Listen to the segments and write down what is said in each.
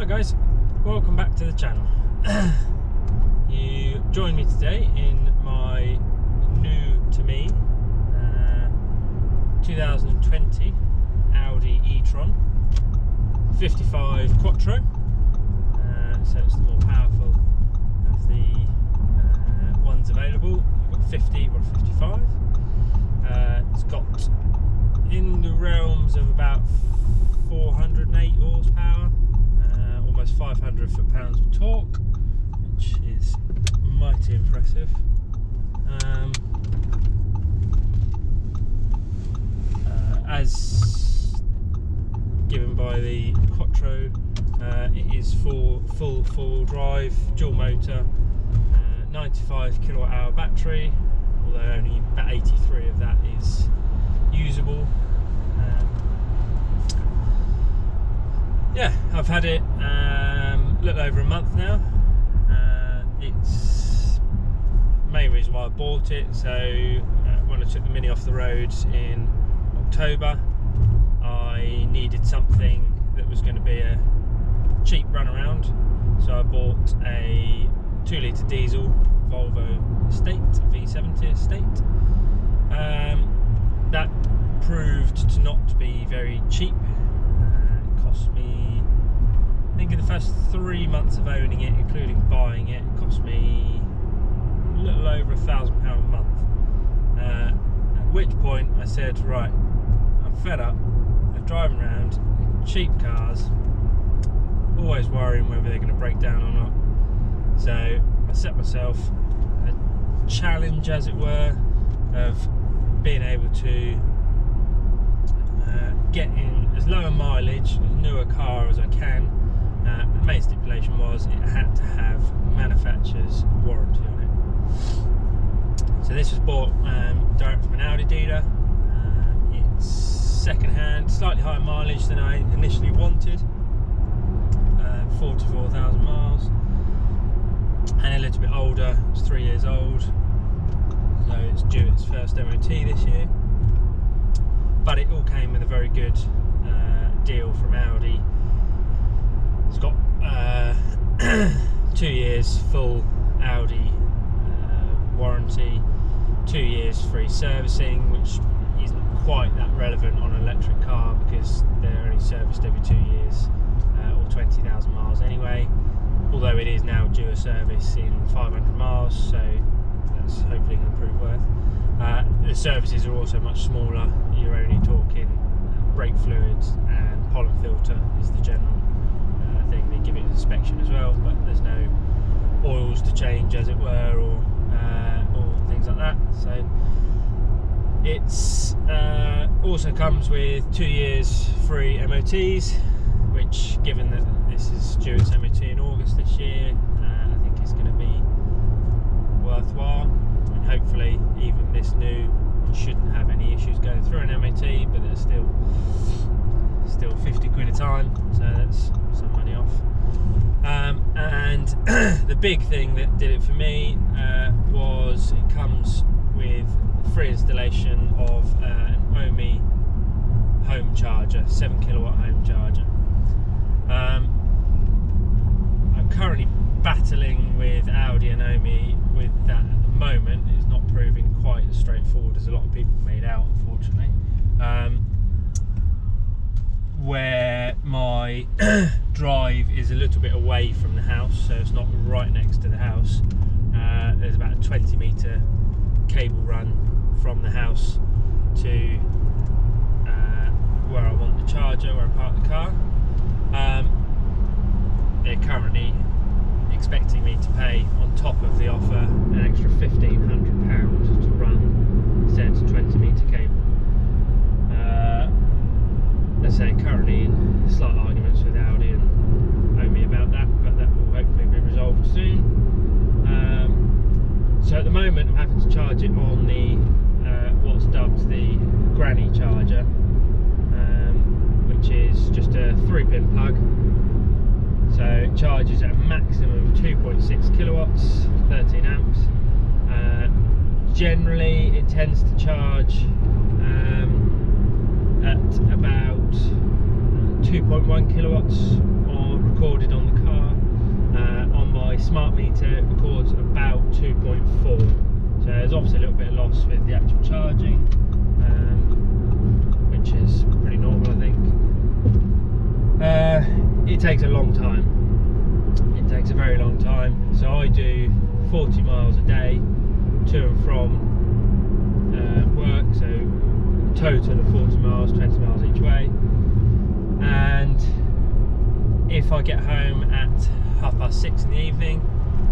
guys, welcome back to the channel. You join me today in my new to me 2020 Audi Etron 55 Quattro, so it's the more powerful of the ones available. You've got 50 or 55. It's got in the realms of about 408 horsepower, almost 500 foot-pounds of torque, which is mighty impressive. As given by the Quattro, it is full four-wheel drive, dual motor, 95 kilowatt hour battery, although only about 83 of that is usable. Yeah, I've had it a little over a month now. It's the main reason why I bought it. So when I took the Mini off the road in October, I needed something that was going to be a cheap runaround. So I bought a 2-litre diesel Volvo Estate, V70 Estate. That proved to not be very cheap. It cost me, I think in the first 3 months of owning it, including buying it, it cost me a little over £1,000 a month. At which point I said, right, I'm fed up of driving around in cheap cars, always worrying whether they're going to break down or not. So I set myself a challenge, as it were, of being able to get in as low a mileage, as new a car as I can. The main stipulation was it had to have manufacturer's warranty on it. So this was bought direct from an Audi dealer. It's second hand, slightly higher mileage than I initially wanted, 44,000 miles, and a little bit older. It's 3 years old, so it's due its first MOT this year. But it all came with a very good deal from Audi. It's got 2 years full Audi warranty, 2 years free servicing, which isn't quite that relevant on an electric car because they're only serviced every 2 years or 20,000 miles anyway. Although it is now due a service in 500 miles, so that's hopefully going to prove worth. The services are also much smaller. You're only talking brake fluids and pollen filter is the general thing. They give it an inspection as well, but there's no oils to change, as it were, or things like that. So it's also comes with 2 years free MOTs, which, given that this is due its MOT in August this year, I think is going to be worthwhile. And hopefully even this new, you shouldn't have any issues going through an MOT, but there's still 50 quid a time, so that's some money off. And the big thing that did it for me was it comes with free installation of an Omi home charger, 7 kilowatt home charger. I'm currently battling with Audi and Omi with that at the moment. It's not proving quite as straightforward as a lot of people made out, unfortunately. Where my drive is a little bit away from the house, so it's not right next to the house. There's about a 20-metre cable run from the house to where I want the charger, where I park the car. They're currently expecting me to pay, on top of the offer, an extra £1,500 to run said 20-metre cable. As I say, currently in slight arguments with Audi and Omi about that, but that will hopefully be resolved soon. So at the moment I'm having to charge it on the what's dubbed the granny charger, which is just a 3-pin plug. So it charges at a maximum of 2.6 kilowatts, 13 amps. Generally it tends to charge at about 2.1 kilowatts or recorded on the car. On my smart meter it records about 2.4, so there's obviously a little bit of loss with the actual charging, which is pretty normal, I think. It takes a long time. It takes a very long time. So I do 40 miles a day to and from work, so a total of 40 miles, 20 miles each way. And if I get home at 6:30 in the evening,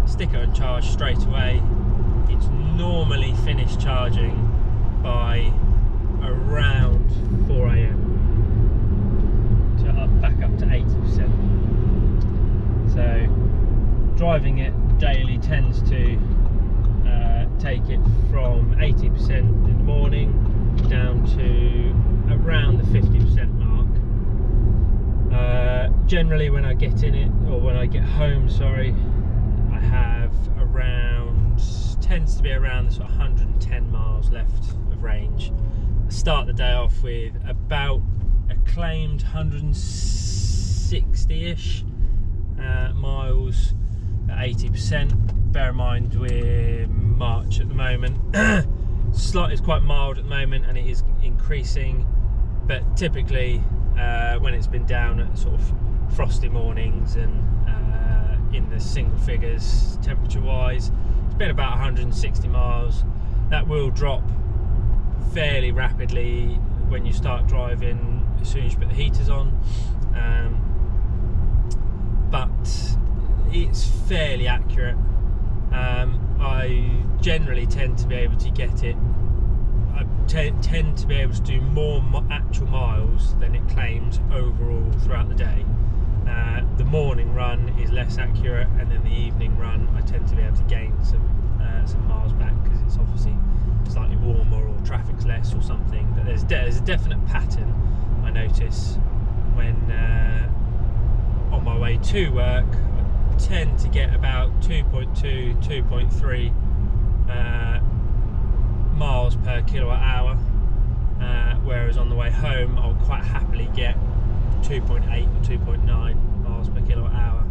stick it on charge straight away. It's normally finished charging by around 4 AM, so back up to 80%. So driving it daily tends to take it from 80% in the morning down to around the 50% mark. Generally when I get in it, or when I get home, sorry, I have tends to be around the sort of 110 miles left of range. I start the day off with about a claimed 160-ish miles at 80%. Bear in mind we're March at the moment. It's quite mild at the moment and it is increasing, but typically when it's been down at sort of frosty mornings and in the single figures temperature wise, it's been about 160 miles. That will drop fairly rapidly when you start driving as soon as you put the heaters on, but it's fairly accurate. I generally tend to be able to get it, I tend to be able to do more actual miles than it claims overall throughout the day. The morning run is less accurate, and then the evening run I tend to be able to gain some miles back because it's obviously slightly warmer or traffic's less or something. But there's a definite pattern I notice when on my way to work. I tend to get about 2.2, 2.3 miles per kilowatt hour, whereas on the way home I'll quite happily get 2.8 or 2.9 miles per kilowatt hour,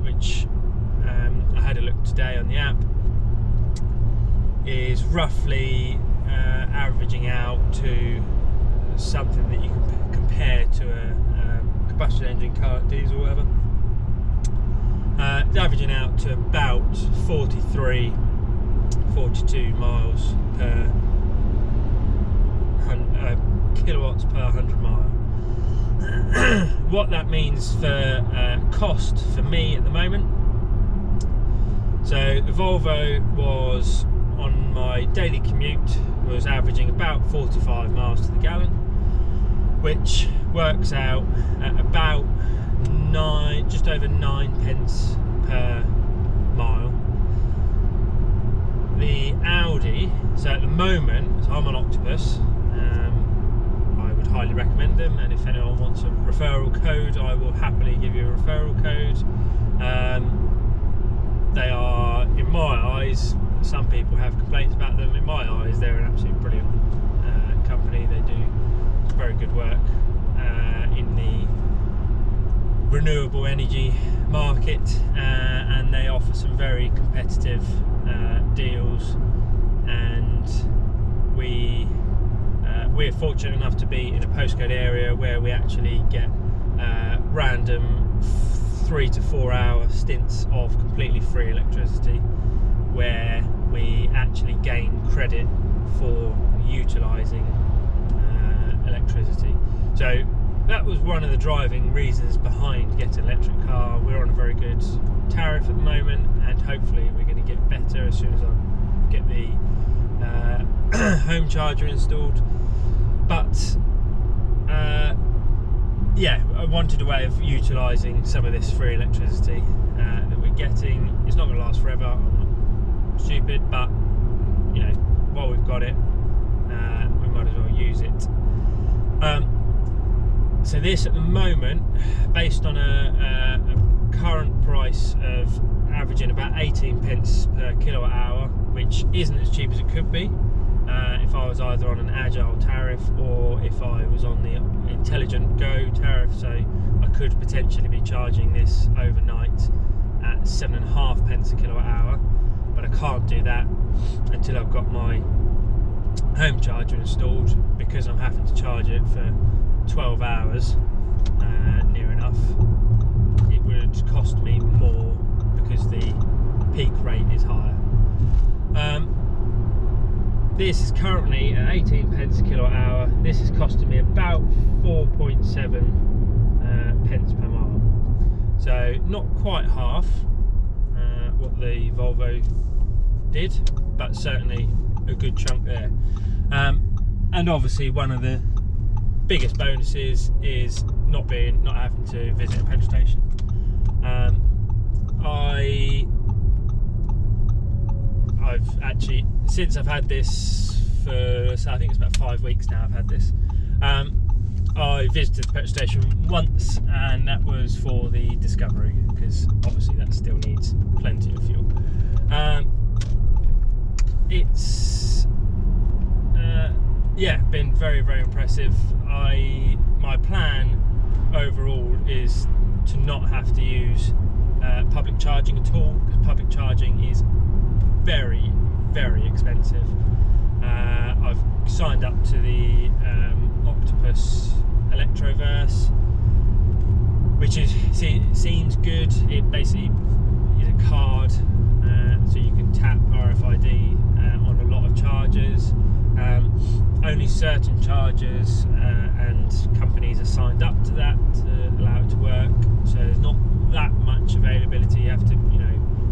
which I had a look today on the app, is roughly averaging out to something that you can compare to a combustion engine car, diesel or whatever. It's averaging out to about 43, 42 miles per kilowatts per 100 mile. What that means for cost for me at the moment. So the Volvo was, on my daily commute, was averaging about 45 miles to the gallon, which works out at about just over 9 pence per mile. The Audi, so at the moment, so I'm on Octopus, I would highly recommend them, and if anyone wants a referral code, I will happily give you a referral code. They are, in my eyes, some people have complaints about them, in my eyes they're an absolutely brilliant company. They do very good work in the renewable energy market, and they offer some very competitive deals, and we're fortunate enough to be in a postcode area where we actually get random 3 to 4 hour stints of completely free electricity, where we actually gain credit for utilising electricity. So that was one of the driving reasons behind getting an electric car. We're on a very good tariff at the moment, and hopefully we're going to get better as soon as I get the home charger installed. But yeah, I wanted a way of utilising some of this free electricity that we're getting. It's not going to last forever, I'm not stupid, but you know, while we've got it, we might as well use it. So this at the moment, based on a current price of averaging about 18 pence per kilowatt hour, which isn't as cheap as it could be if I was either on an agile tariff or if I was on the intelligent go tariff, so I could potentially be charging this overnight at 7.5 pence a kilowatt hour, but I can't do that until I've got my home charger installed, because I'm having to charge it for 12 hours near enough. It would cost me more because the peak rate is higher. This is currently at 18 pence a kilowatt hour. This is costing me about 4.7 pence per mile. So not quite half what the Volvo did, but certainly a good chunk there. And obviously one of the biggest bonuses is not having to visit a petrol station. I've actually, since I've had this for, so I think it's about 5 weeks now I've had this, I visited the petrol station once, and that was for the Discovery, because obviously that still needs plenty of fuel. It's yeah, been very, very impressive. My plan overall is to not have to use public charging at all, because public charging is very, very expensive. I've signed up to the Octopus Electroverse, which seems good. It basically is a card, so you can tap RFID on a lot of chargers. Only certain chargers and companies are signed up to that to allow it to work, so there's not that much availability. You have to,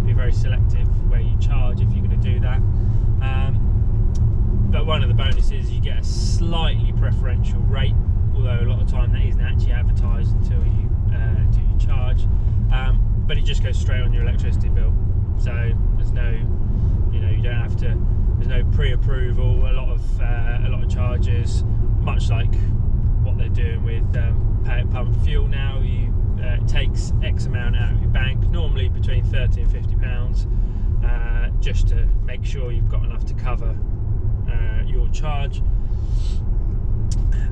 be very selective where you charge if you're going to do that. But one of the bonuses is you get a slightly preferential rate, although a lot of the time that isn't actually advertised until you charge. But it just goes straight on your electricity bill, so there's no, you don't have to. There's no pre-approval. A lot of chargers, much like what they're doing with pay at pump fuel now, it takes X amount out of your bank, normally between £30 and £50, just to make sure you've got enough to cover your charge.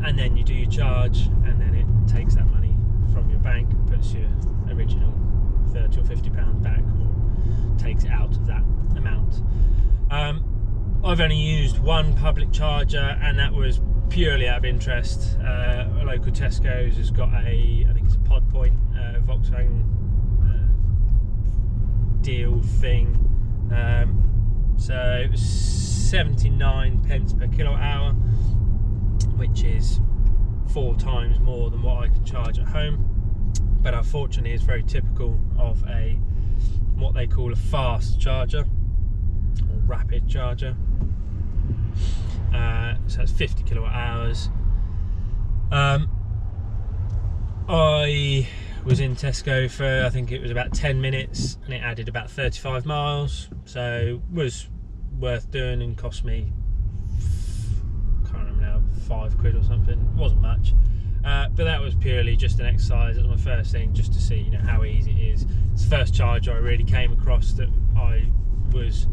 And then you do your charge, and then it takes that money from your bank and puts your original £30 or £50 back, or takes it out of that amount. I've only used one public charger, and that was purely out of interest. A local Tesco's has got I think it's a Pod Point Volkswagen deal thing. So it was 79 pence per kilowatt hour, which is 4 times more than what I can charge at home. But unfortunately, it's very typical of what they call a fast charger, or rapid charger. So it's 50 kilowatt hours. I was in Tesco for, I think it was about 10 minutes, and it added about 35 miles, so it was worth doing, and cost me, can't remember now, £5 or something. It wasn't much, but that was purely just an exercise. It was my first thing, just to see how easy it is. It's the first charger I really came across that I was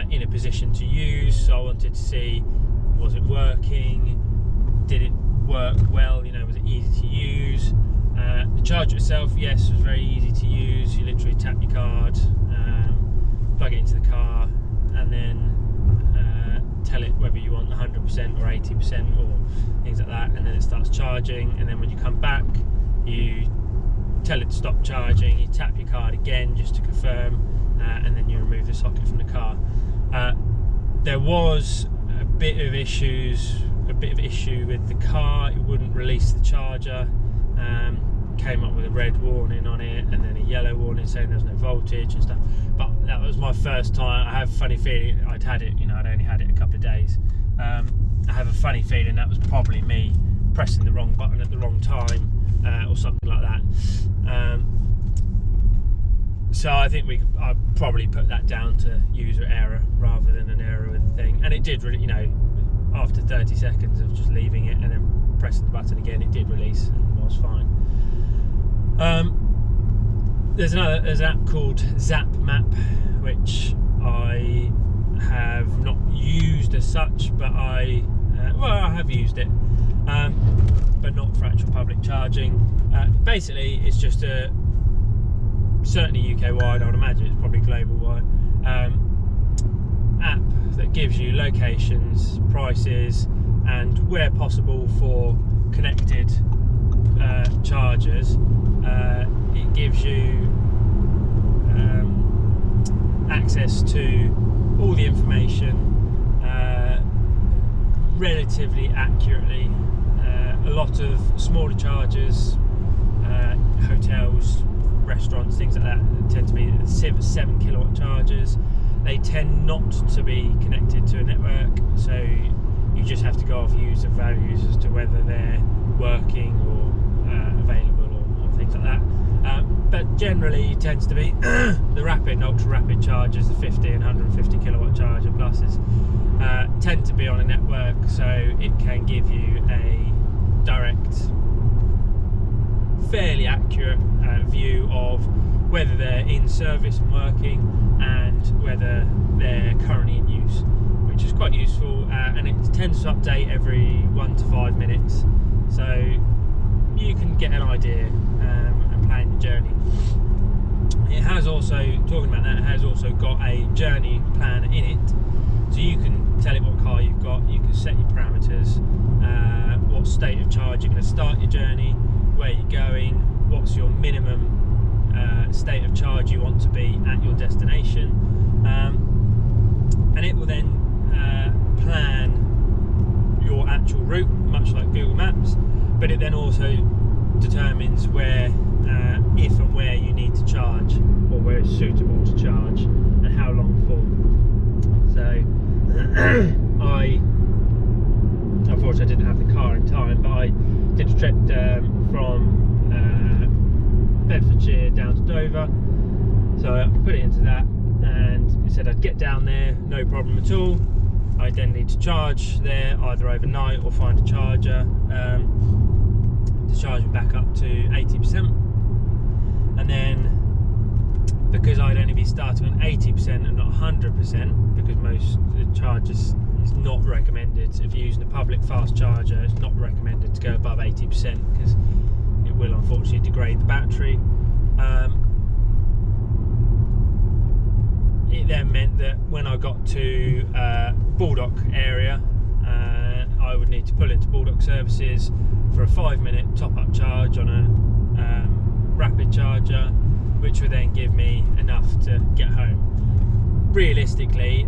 in a position to use, so I wanted to see, was it working, did it work well, was it easy to use. The charger itself, yes, was very easy to use. You literally tap your card, plug it into the car, and then tell it whether you want 100% or 80% or things like that, and then it starts charging. And then when you come back, you tell it to stop charging, you tap your card again just to confirm, and then you remove the socket from the car. There was a bit of issue with the car. It wouldn't release the charger. Came up with a red warning on it, and then a yellow warning saying there's no voltage and stuff. But that was my first time. I have a funny feeling I'd had it, I'd only had it a couple of days. I have a funny feeling that was probably me pressing the wrong button at the wrong time, or something like that. So I think I'd probably put that down to user error rather than an error with the thing. And it did really, after 30 seconds of just leaving it and then pressing the button again, it did release and was fine. There's an app called Zap Map, which I have not used as such, but I have used it. but not for actual public charging. Basically, it's just certainly UK wide, I would imagine it's probably global wide, app that gives you locations, prices, and where possible for connected chargers. It gives you access to all the information relatively accurately. A lot of smaller chargers, hotels, restaurants, things like that, tend to be 7 kilowatt chargers. They tend not to be connected to a network, so you just have to go off user values as to whether they're working or available or things like that. But generally it tends to be the rapid and ultra rapid chargers, the 50 and 150 kilowatt charger pluses, tend to be on a network, so it can give you a direct, fairly accurate view of whether they're in service and working and whether they're currently in use, which is quite useful, and it tends to update every 1 to 5 minutes, so you can get an idea and plan your journey. It has also, talking about that, it has also got a journey plan in it, so you can tell it what car you've got, you can set your parameters, what state of charge you're going to start your journey, where you're going, what's your minimum state of charge you want to be at your destination, and it will then plan your actual route, much like Google Maps, but it then also determines where, if and where you need to charge, or where it's suitable to charge, and how long for. So unfortunately I didn't have the car in time, but I did a trip from Bedfordshire down to Dover, so I put it into that, and it said I'd get down there, no problem at all. I then need to charge there either overnight or find a charger to charge me back up to 80%, and then because I'd only be starting on 80% and not 100%, because most the chargers is not recommended, if you're using a public fast charger, it's not recommended to go above 80% because it will unfortunately degrade the battery. It then meant that when I got to Baldock area, I would need to pull into Baldock services for a 5-minute top-up charge on a rapid charger, which would then give me enough to get home. Realistically,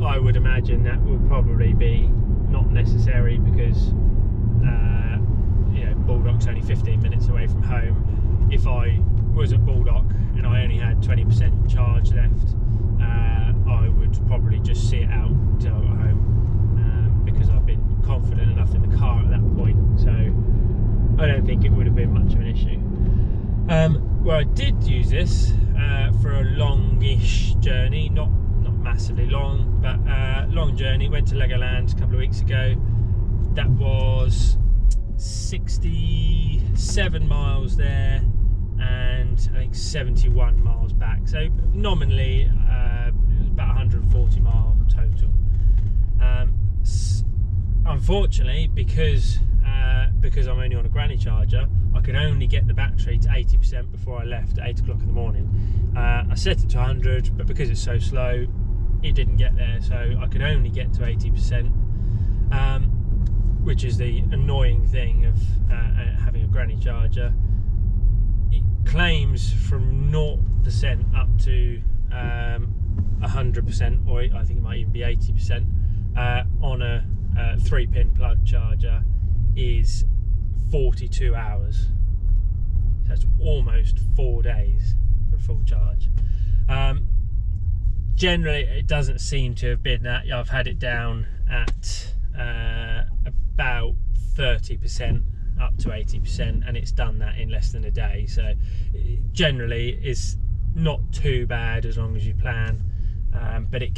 I would imagine that will probably be not necessary, because you know, Baldock's only 15 minutes away from home. If I was at Baldock and I only had 20% charge left, I would probably just sit it out until I got home, because I've been confident enough in the car at that point, so I don't think it would have been much of an issue. Well, I did use this for a longish journey, not massively long, but long journey. Went to Legoland a couple of weeks ago. That was 67 miles there and I think 71 miles back, so nominally it was about 140 mile total. Unfortunately, because I'm only on a granny charger, I could only get the battery to 80% before I left at 8 o'clock in the morning. I set it to 100, but because it's so slow, it didn't get there, so I could only get to 80%, which is the annoying thing of having a granny charger. It claims from 0% up to 100%, or I think it might even be 80%, on a 3-pin plug charger is 42 hours. So that's almost 4 days for a full charge. Generally, it doesn't seem to have been that. I've had it down at about 30% up to 80%, and it's done that in less than a day. So generally, it's not too bad as long as you plan. But you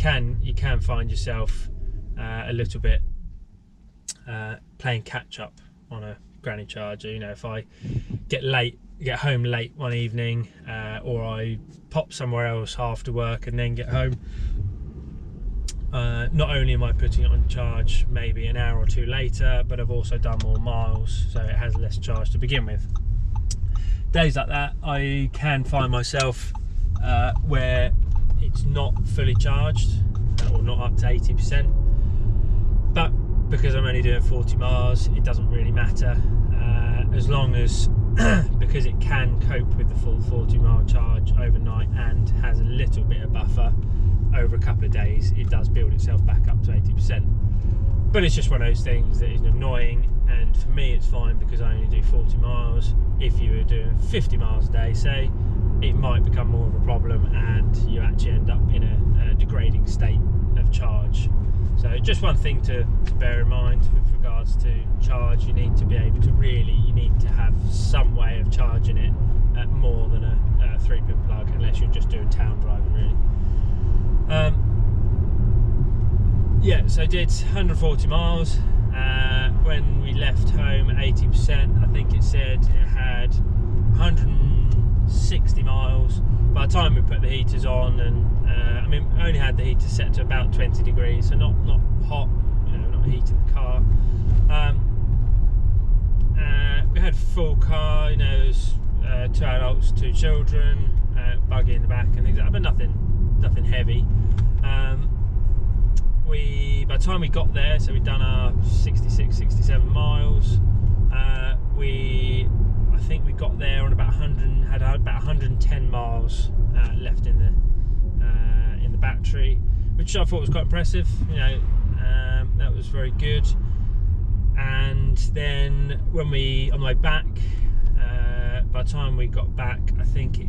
can find yourself a little bit playing catch up on a granny charger. You know, if I get home late one evening, or I pop somewhere else after work and then get home, not only am I putting it on charge maybe an hour or two later, but I've also done more miles, so it has less charge to begin with. Days like that, I can find myself where it's not fully charged or not up to 80%, but because I'm only doing 40 miles, it doesn't really matter, as long as because it can cope with the full 40-mile charge overnight and has a little bit of buffer over a couple of days, it does build itself back up to 80%. But it's just one of those things that is annoying, and for me it's fine because I only do 40 miles. If you were doing 50 miles a day, say, it might become more of a problem and you actually end up in a degrading state of charge. So just one thing to bear in mind with regards to charge. You need to be able to you need to have some way of charging it at more than a 3-pin plug, unless you're just doing town driving really. Yeah, so I did 140 miles. When we left home at 80%, I think it said it had 160 miles. By the time we put the heaters on, and I mean, I only had the heater set to about 20 degrees, so not hot, you know, not heating the car. We had a full car, you know, there was 2 adults, 2 children, buggy in the back and things like that, but nothing heavy. By the time we got there, so we'd done our 66, 67 miles, I think we got there on about 110 miles left in the battery, which I thought was quite impressive. You know, that was very good. And then when on the way back, by the time we got back, I think it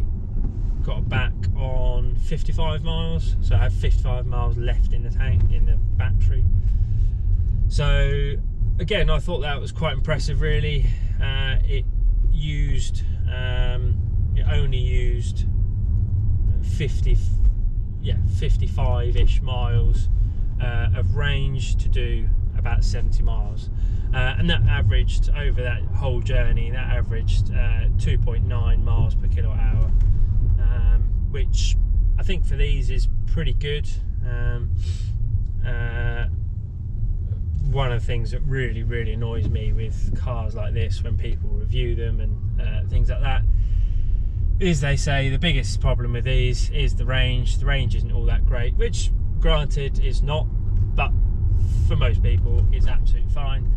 got back on 55 miles, so I had 55 miles left in the tank, in the battery. So again, I thought that was quite impressive really. It only used 55-ish miles of range to do about 70 miles, and that averaged over that whole journey, that averaged 2.9 miles per kilowatt hour, which I think for these is pretty good. One of the things that really annoys me with cars like this when people review them and things like that is they say the biggest problem with these is the range. The range isn't all that great, which granted is not, but for most people it's absolutely fine.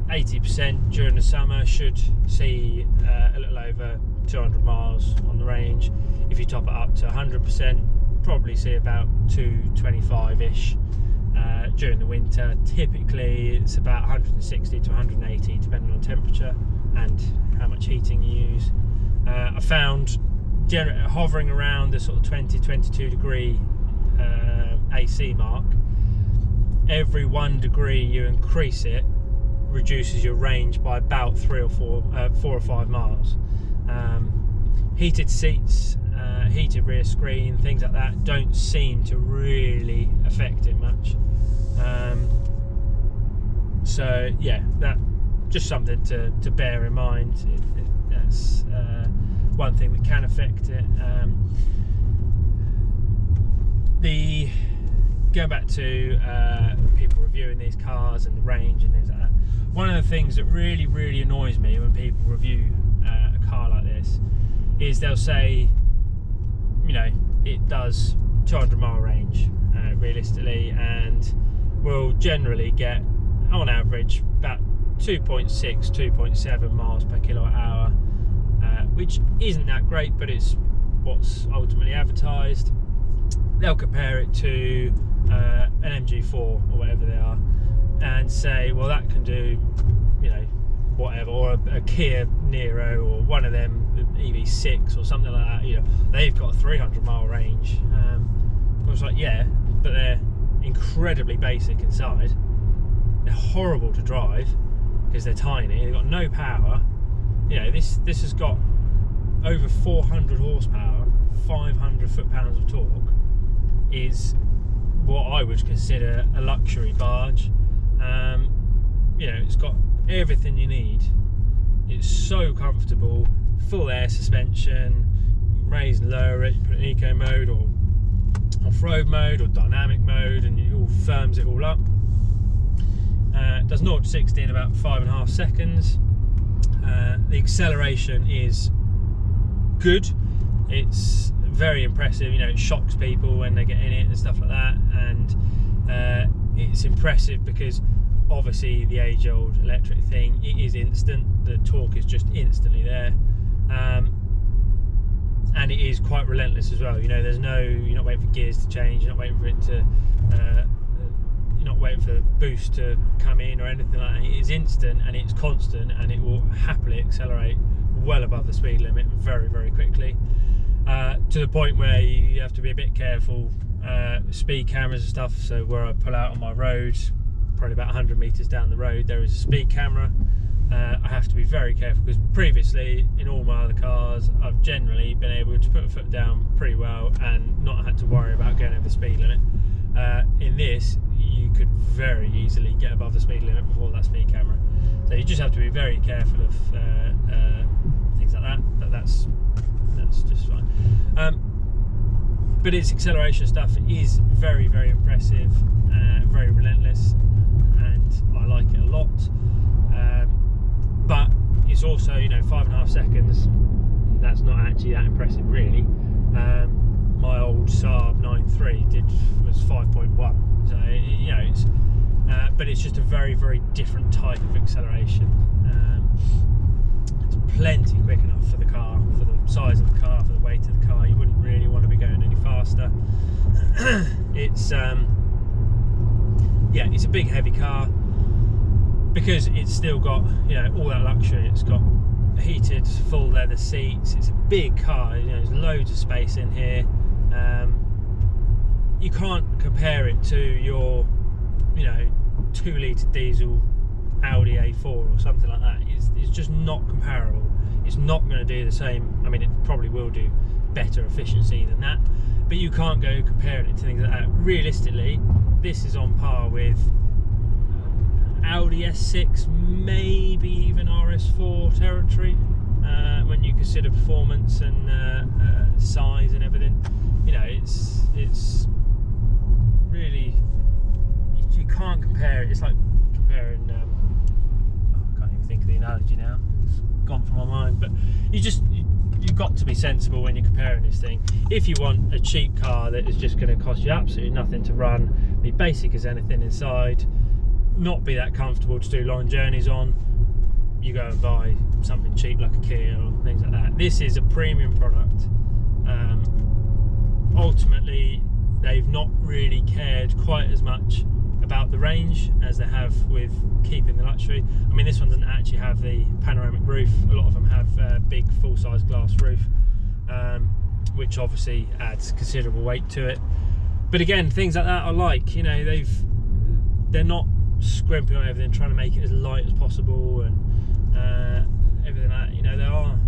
80% during the summer should see a little over 200 miles on the range. If you top it up to 100%, probably see about 225-ish. During the winter, typically it's about 160 to 180 depending on temperature and how much heating you use. I found hovering around the sort of 20-22 degree AC mark, every 1 degree you increase it reduces your range by about 4 or 5 miles. Heated seats, heated rear screen, things like that don't seem to really affect it much. So yeah, that just something to bear in mind. That's one thing that can affect it. Going back to people reviewing these cars and the range and things like that, one of the things that really annoys me when people review a car like this is they'll say, you know, it does 200-mile range realistically, and will generally get on average about 2.7 miles per kilowatt hour, which isn't that great, but it's what's ultimately advertised. They'll compare it to an MG4 or whatever they are and say, well, that can do, you know, whatever, or a Kia Niro or one of them, EV6 or something like that, you know, they've got a 300-mile range. I was like, yeah, but they're incredibly basic inside. They're horrible to drive because they're tiny. They've got no power. You know, this has got over 400 horsepower, 500 foot-pounds of torque. Is what I would consider a luxury barge. You know, it's got everything you need. It's so comfortable, full air suspension, raise and lower it, put it in eco mode or off-road mode or dynamic mode, and it all firms it all up. Does 0 to 60 in about 5.5 seconds. The acceleration is good. It's very impressive. You know, it shocks people when they get in it and stuff like that. And it's impressive because obviously the age-old electric thing, it is instant. The torque is just instantly there. And it is quite relentless as well. You know, you're not waiting for gears to change, you're not waiting for it to, you're not waiting for the boost to come in or anything like that. It is instant and it's constant, and it will happily accelerate well above the speed limit very, very quickly, to the point where you have to be a bit careful. Speed cameras and stuff, so where I pull out on my road, probably about 100 meters down the road, there is a speed camera. I have to be very careful because previously in all my other cars I've generally been able to put a foot down pretty well and not had to worry about going over the speed limit. In this, you could very easily get above the speed limit before that speed camera, so you just have to be very careful of things like that, but that's just fine. But its acceleration stuff is very, very impressive, very relentless, and I like it a lot. But it's also, you know, 5.5 seconds, that's not actually that impressive really. My old Saab 9.3 was 5.1, so you know, it's but it's just a very, very different type of acceleration. It's plenty quick enough for the car, for the size of the car, for the weight of the car. You wouldn't really want to be going any faster. It's yeah, it's a big heavy car, because it's still got, you know, all that luxury. It's got heated full leather seats. It's a big car, you know, there's loads of space in here. You can't compare it to your, you know, 2-litre diesel Audi A4 or something like that. It's just not comparable. It's not going to do the same. I mean, it probably will do better efficiency than that, but you can't go comparing it to things like that. Realistically, this is on par with Audi S6, maybe even RS4 territory, when you consider performance and size and everything. You know, it's really, you can't compare it. It's like comparing, I can't even think of the analogy now, it's gone from my mind, but you've got to be sensible when you're comparing this thing. If you want a cheap car that is just going to cost you absolutely nothing to run, be basic as anything inside, not be that comfortable to do long journeys on, you go and buy something cheap like a Kia or things like that. This is a premium product. Ultimately, they've not really cared quite as much about the range as they have with keeping the luxury. I mean, this one doesn't actually have the panoramic roof. A lot of them have a big full-size glass roof, which obviously adds considerable weight to it. But again, things like that I like. You know, they're not scrimping on everything, trying to make it as light as possible and everything like that. You know,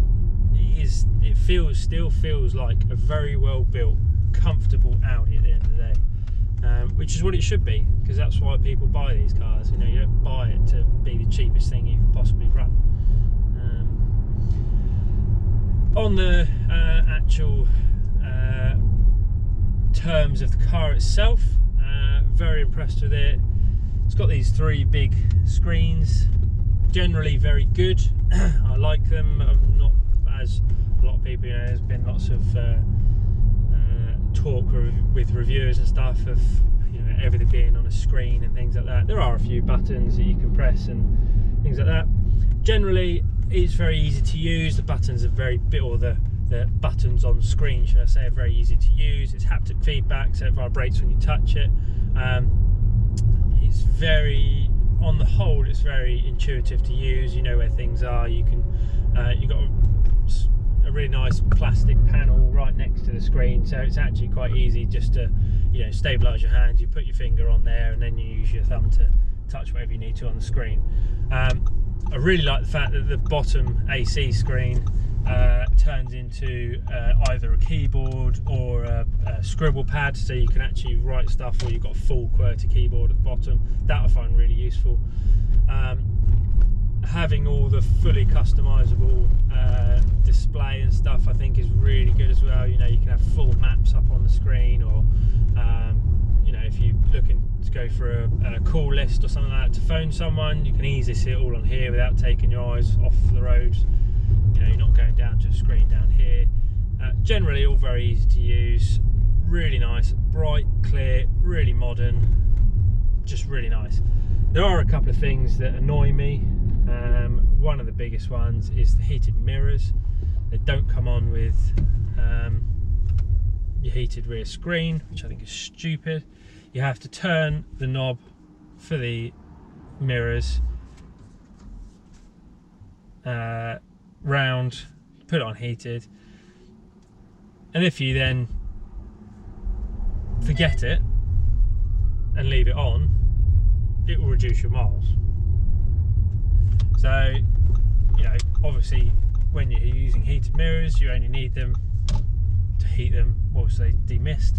it still feels like a very well built, comfortable Audi at the end of the day, which is what it should be, because that's why people buy these cars. You know, you don't buy it to be the cheapest thing you can possibly run. On the actual terms of the car itself, very impressed with it. It's got these 3 big screens, generally very good. I like them. I'm not, as a lot of people, you know, there's been lots of talk with reviewers and stuff of, you know, everything being on a screen and things like that. There are a few buttons that you can press and things like that. Generally, it's very easy to use. The buttons are very big, or the buttons on screen, should I say, are very easy to use. It's haptic feedback, so it vibrates when you touch it. It's very, on the whole, it's very intuitive to use. You know where things are. You can, you've got a really nice plastic panel right next to the screen, so it's actually quite easy just to, you know, stabilize your hand. You put your finger on there and then you use your thumb to touch whatever you need to on the screen. I really like the fact that the bottom AC screen turns into either a keyboard or a scribble pad, so you can actually write stuff, or you've got a full QWERTY keyboard at the bottom. That I find really useful. Having all the fully customizable display and stuff I think is really good as well. You know, you can have full maps up on the screen, or you know, if you're looking to go for a call list or something like that to phone someone, you can easily see it all on here without taking your eyes off the road. You know, you're not going down to a screen down here. Generally all very easy to use, really nice, bright, clear, really modern, just really nice. There are a couple of things that annoy me. One of the biggest ones is the heated mirrors. They don't come on with your heated rear screen, which I think is stupid. You have to turn the knob for the mirrors round, put it on heated, and if you then forget it and leave it on, it will reduce your miles. So, you know, obviously when you're using heated mirrors, you only need them to heat them whilst they demist.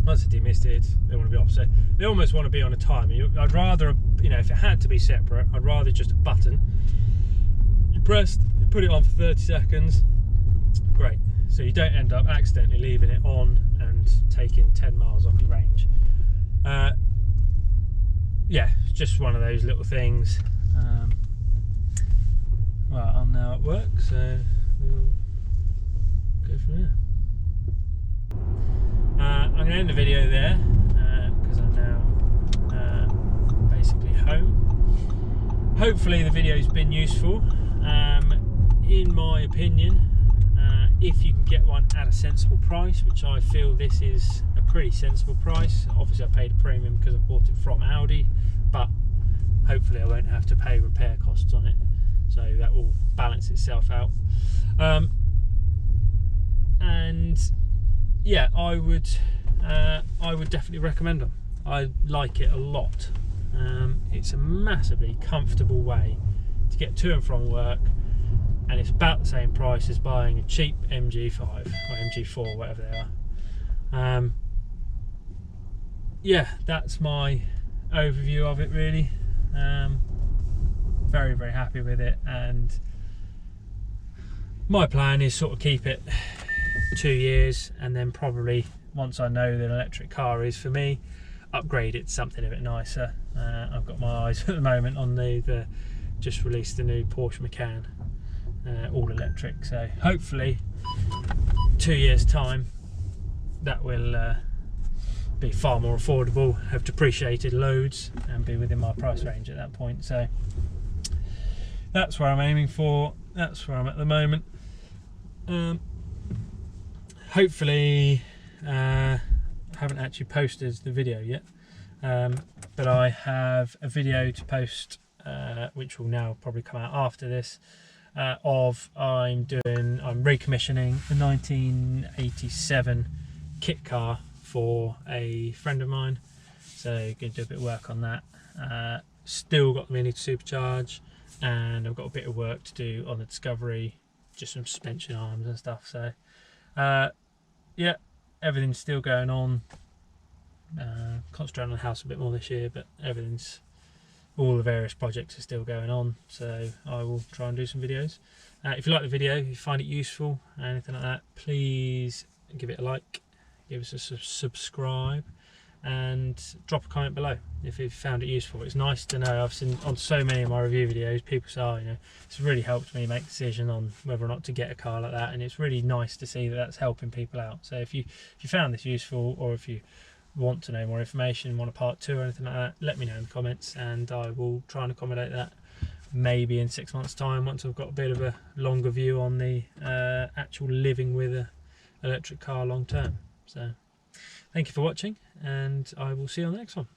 Once they're demisted, they want to be off. So they almost want to be on a timer. I'd rather, you know, if it had to be separate, I'd rather just a button. You press, you put it on for 30 seconds, great. So you don't end up accidentally leaving it on and taking 10 miles off your range. Yeah, it's just one of those little things. Well, I'm now at work, so we'll go from there. I'm going to end the video there because I'm now basically home. Hopefully the video's been useful. In my opinion, if you can get one at a sensible price, which I feel this is a pretty sensible price. Obviously I paid a premium because I bought it from Audi, but hopefully I won't have to pay repair costs on it, so that will balance itself out. And yeah, I would definitely recommend them. I like it a lot. It's a massively comfortable way to get to and from work, and it's about the same price as buying a cheap MG5 or MG4, whatever they are. Yeah, that's my overview of it really. Very, very happy with it, and my plan is sort of keep it 2 years, and then probably once I know that an electric car is for me, upgrade it to something a bit nicer. I've got my eyes at the moment on the just released the new Porsche Macan, all electric, so hopefully 2 years time that will be far more affordable, have depreciated loads, and be within my price range at that point. So that's where I'm aiming for, that's where I'm at the moment. Hopefully I haven't actually posted the video yet, but I have a video to post which will now probably come out after this, of I'm recommissioning a 1987 kit car for a friend of mine, so going to do a bit of work on that. Still got the Mini to supercharge, and I've got a bit of work to do on the Discovery, just some suspension arms and stuff. So yeah, everything's still going on. Concentrating on the house a bit more this year, but all the various projects are still going on, so I will try and do some videos. If you like the video, if you find it useful, anything like that, please give it a like, give us a subscribe, and drop a comment below if you found it useful. It's nice to know. I've seen on so many of my review videos, people say, you know, it's really helped me make a decision on whether or not to get a car like that, and it's really nice to see that that's helping people out. So if you found this useful, or if you want to know more information, want a part 2 or anything like that, let me know in the comments, and I will try and accommodate that maybe in 6 months time, once I've got a bit of a longer view on the actual living with an electric car long term. So thank you for watching, and I will see you on the next one.